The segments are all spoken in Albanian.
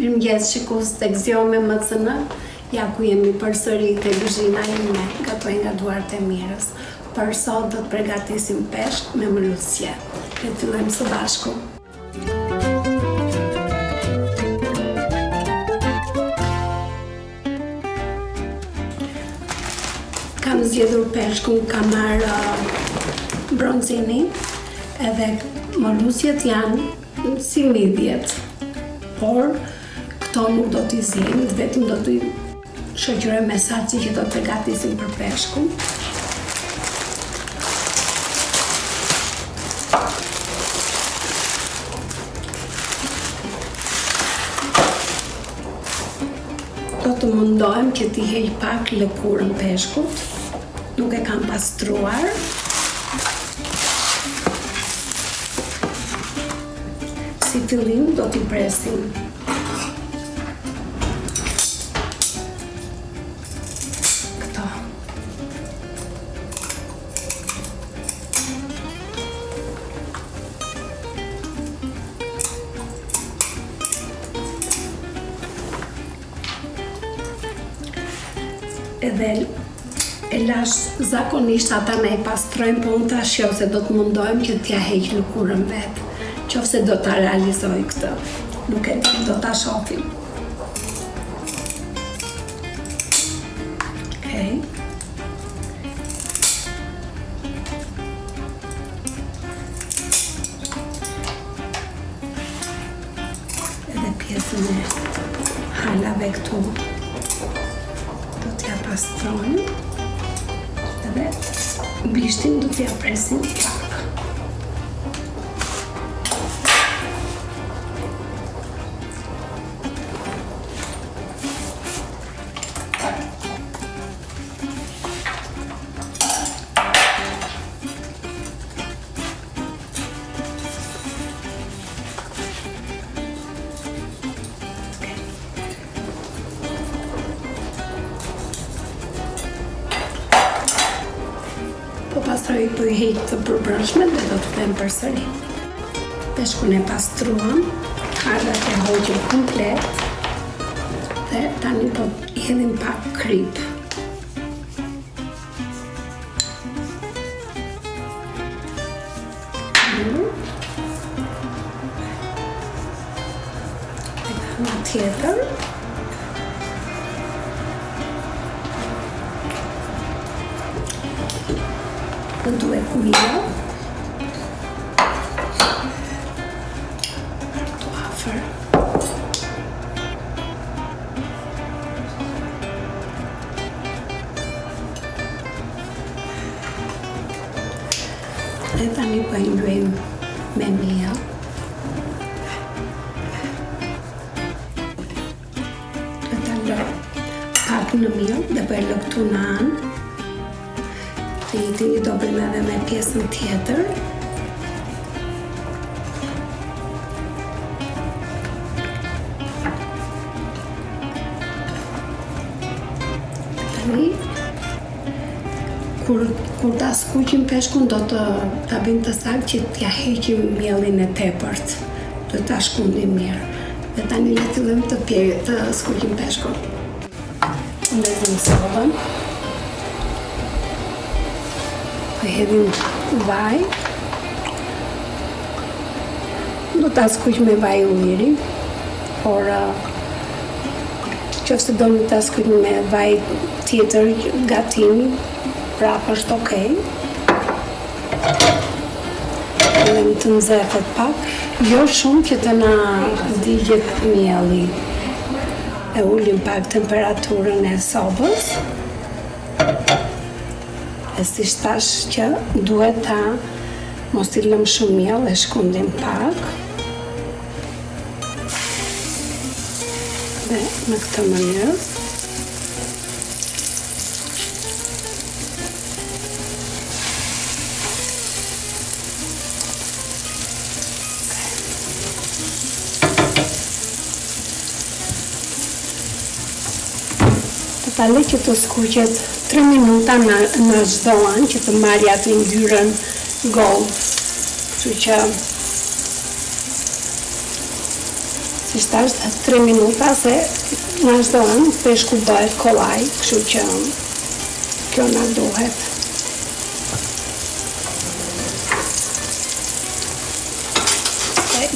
Mirëmëngjes shikues tek Zjo me MCN. Ja ku jemi përsëri te kuzhina ime, gatoj nga duart e Mirës. Për sot do të përgatisim peshk me mërusje. Le të fillojmë së bashku. Kam zgjedhur peshkun, kam marrë bronzini, edhe mërusjet janë si midjet. Por këto nuk do t'i zjejmë, vetëm do t'i shoqërojmë me salcë që do të përgatisim për peshkun. Do të mundohem që t'i heq pak lëkurën peshkut, nuk e kam pastruar. Si fillim do t'i presim këto. Edhe e lash zakonisht ata me i pastrojmë, po unë tash jo se do të mundohem që t'ja heq lëkurën vetë. Qofse do ta realizoj këtë, nuk e do ta shohim. Okej. Edhe pjesën e halave këtu do t'ja pastrojmë, edhe bishtin do t'ja presim pak. Po pastroj po i heq të përbrëndshme dhe do të them përsëri. Peshkun e pastruam, halat e hoqëm komplet dhe tani po i hedhim pak krip. E nga tjetër. Në duhet milo. Të afër. Dhe tani po i ngrejmë me milo. Dhe ta lë pak në milo dhe po e lë këtu në anë. I do bëjmë edhe me pjesën tjetër. Tani, kur ta skuqim peshkun, do ta bëjmë të saktë që t'ja heqim miellin e tepërt. Do ta shkundim mirë. Dhe tani le të fillojmë të skuqim peshkun. Ndezim sodën. Hedhim vaj. Do ta skuq me vaj ulliri, por qofse doni ta skuq me vaj tjetër gatimi, prapë është okej. Lëm të nxehet pak, jo shumë që të na digjet mielli. E ullim pak temperaturën e sobës. E si shtash që duhet ta mos i lëm shumë miell, e shkundim pak. Dhe në këtë mënyrë. Ta le që të skuqet 3 minuta në çdo anë që të marrë atë ngjyrën gold. Kështu që Si shtash 3 minuta se në çdo anë peshku bëhet kollaj, kështu që kjo na duhet.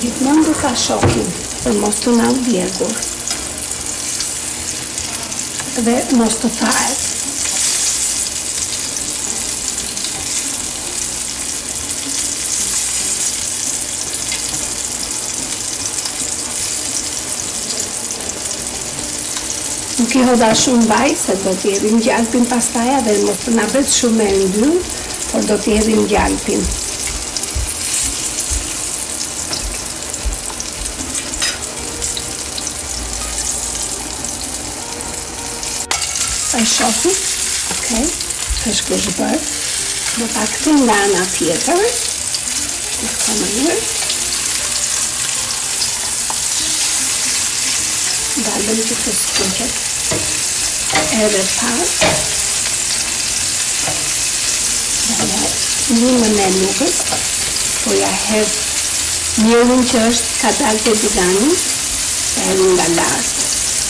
Gjithmonë do ta shohim për mos të na vjedhur dhe mos të thahet. Nuk i hodha shumë vaj, se do t'i hedhim gjalpin pastaj dhe mos të na bëhet shumë e yll, por do t'i hedhim gjalpin. E shohim, okej, peshku është bërë, do ta kthejmë nga ana tjetër, në këtë mënyrë. Dalëm që të skuqet edhe pas, dhe limën e lugës, po ja hedh miellin që është ka dalë te bigani, e hedh nga lart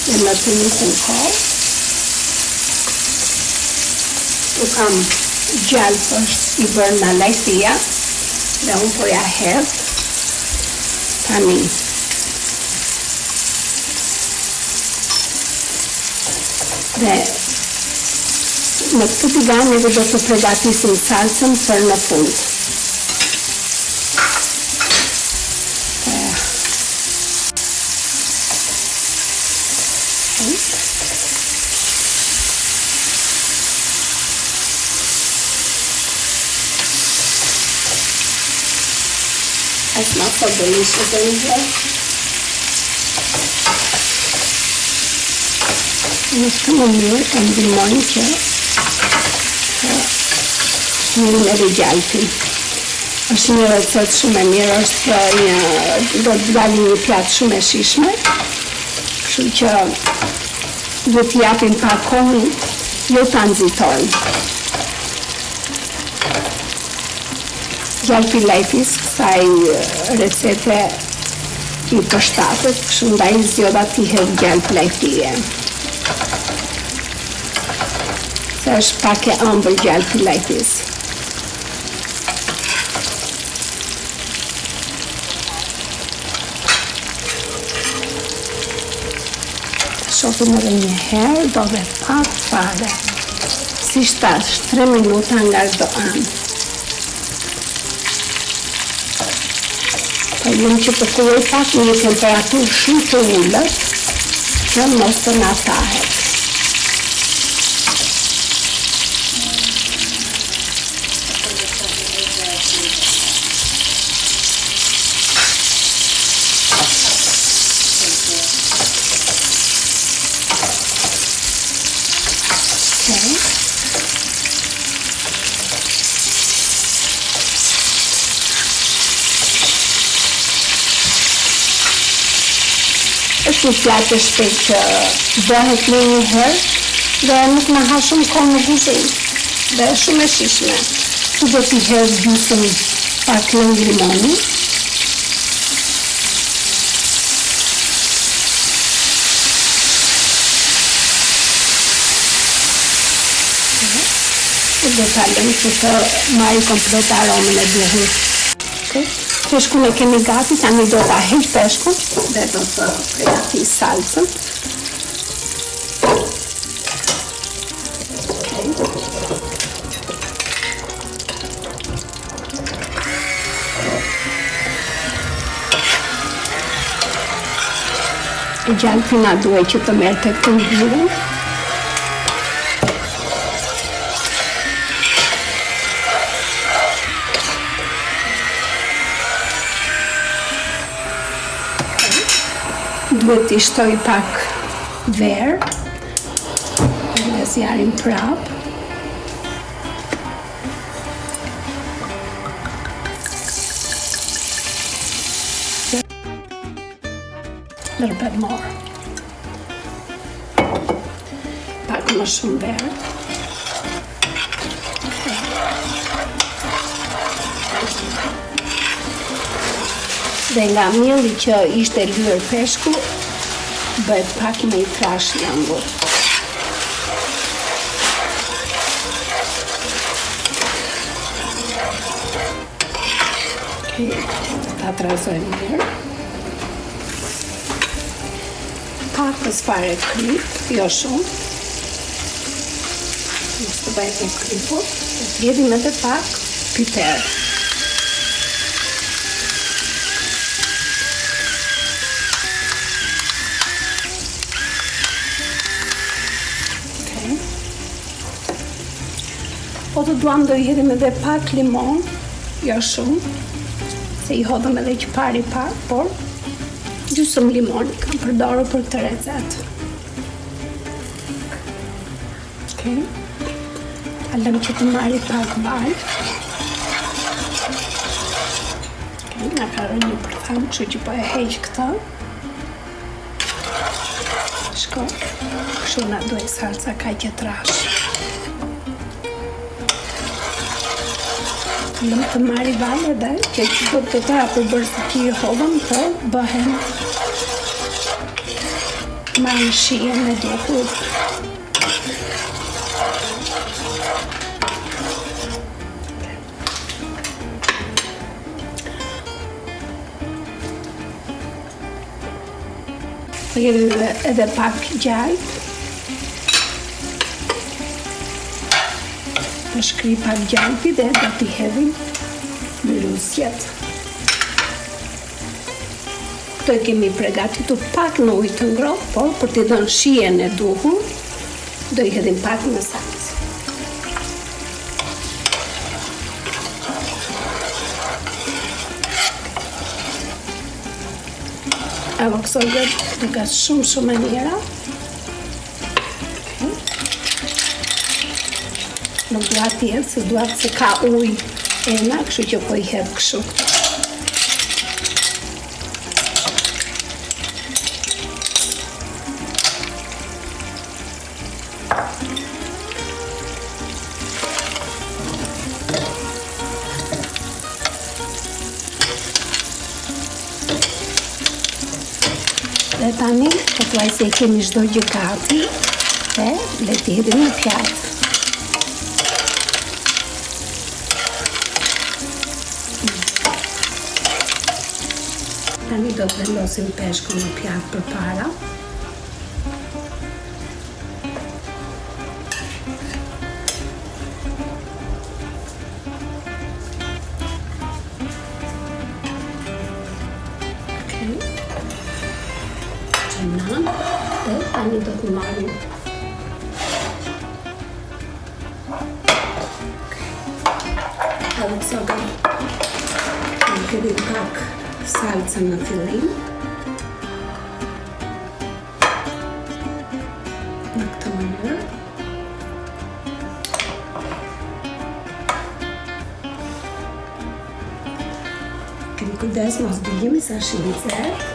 dhe në të njëjtën kohë. U kam gjalp është i bërë në lajthia dhe unë po ja hedh tani. Dhe në këtë tigan edhe do të përgatisim salsën për në fund. I smell so delicious in here. Në këtë mënyrë e ndihmojnë që shmirin edhe gjalpin. Është një recetë shumë e mirë, do të dalë një pjatë shumë e shijshme, kështu që do t'i japim pak kohë, jo ta nxitojmë. Gjalpi lajthis kësaj recete i përshtatet, kështu ndaj zgjoda t'i hedh gjalp lajthie. Se është pak e ëmbël gjalpi lajthis. Shohim edhe një herë, do dhe pak fare. Si shtash, 3 minuta nga çdo anë. Po jam që të kulloj pak në një temperaturë shumë të ullët, që mos të na thahet. Është një pjatë shpejt që bëhet në një herë dhe nuk më ha shumë kohë në kuzhinë dhe është shumë e shijshme. Tu do t'i hedh gjysmë pak lëng limoni. Do t'a lëmë që të marrë komplet aromën e duhur. Peshkun e kemi gati, tani do t'a heq peshkun dhe do të përgatis salsën. Gjalpi na duhet që të merr tek të ngjyrën. Duhet t'i shtoj pak verë, dhe zjarim prap. A little bit more. Pak më shumë verë. Dhe nga mielli që ishte lyer peshku, bëhet pak më i trash lëngur. Ta trazojmë mirë. Pakës fare kryp, jo shumë. Mos të bëhet e krypur. Vjedhim edhe pak piper. Po të duam do i hedhim edhe pak limon, jo shumë, se i hodhëm edhe që pari pak, por gjysmë limon kam përdorur për këtë recetë. Lëm që të marri pak vaj. Nga ka rënë një përfam, kështu që po e heq këtë. Shko, kështu na duhet salca kaq e trash. Lëm të marri vaj edhe, që do të tëra përbërë se që i hodhëm, të bëhen marrë shije me dukur. Po jemi edhe pak gjajt. Të shkri pak gjajti dhe do t'i hedhim melusjet. Këto e kemi pregatitur pak në ujë të ngrohtë, por për t'i dhënë shijen e duhur, do i hedhim pak në salcë. Evo këso gjë ka shumë e mira. Nuk duat tjetë, se duat se ka ujë ena, kështu që po i hedh kështu. Dhe tani, po thuaj se i kemi çdo gjë gati, dhe le t'i hedhim në pjatë. Tani do të vendosim peshkun në pjatë përpara. Dhe tani do të marrim edhe kësoga në kërim pak salcën në fillim në këtë mënyrë. Kemi kujdes mos dilimi sa shumë nxehtë.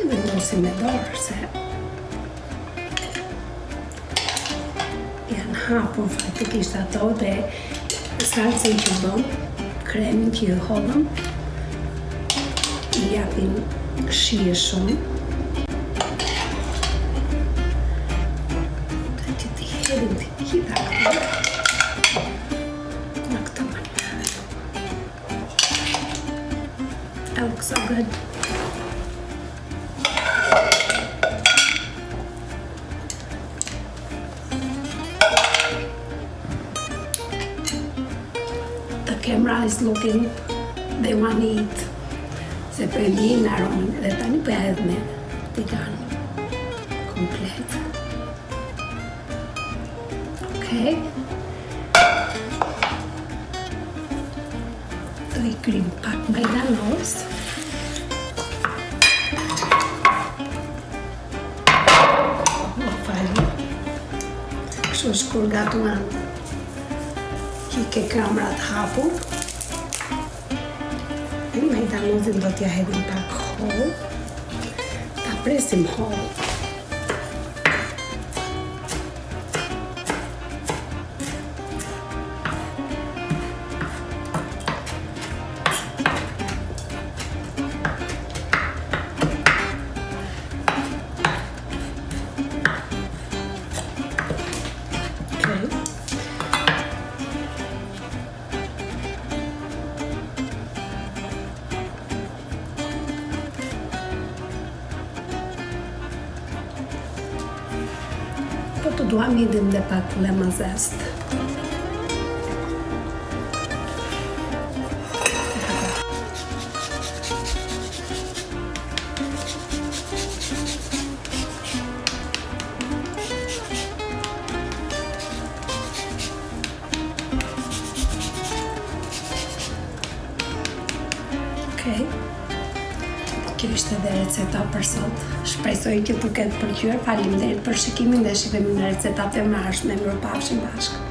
Vendosim me dorë se janë hapur faktikisht ato dhe salcën që bëm, kremin që i hodhëm, i japin shije shumë. Dhe që t'i hedhim të gjitha këto në këtë mënyrë. It looks so good. The camera is looking, they want to eat. Se po e ndjejnë aromën dhe tani po ja hedh me tigan komplet. Okej. Do i krim pak majdanoz. Kështu është kur gatuan që i ke kamrat hapur. Mejdanozin do t'ja hedhim pak holl. Ta presim holl. Po të dua midin dhe pak lema zest. Okej. Kjo ishte dhe receta për sot. Shpresoj që t'u ketë pëlqyer. Faleminderit për shikimin dhe shikojmë në recetat e mbarshme. Mirupafshim bashkë.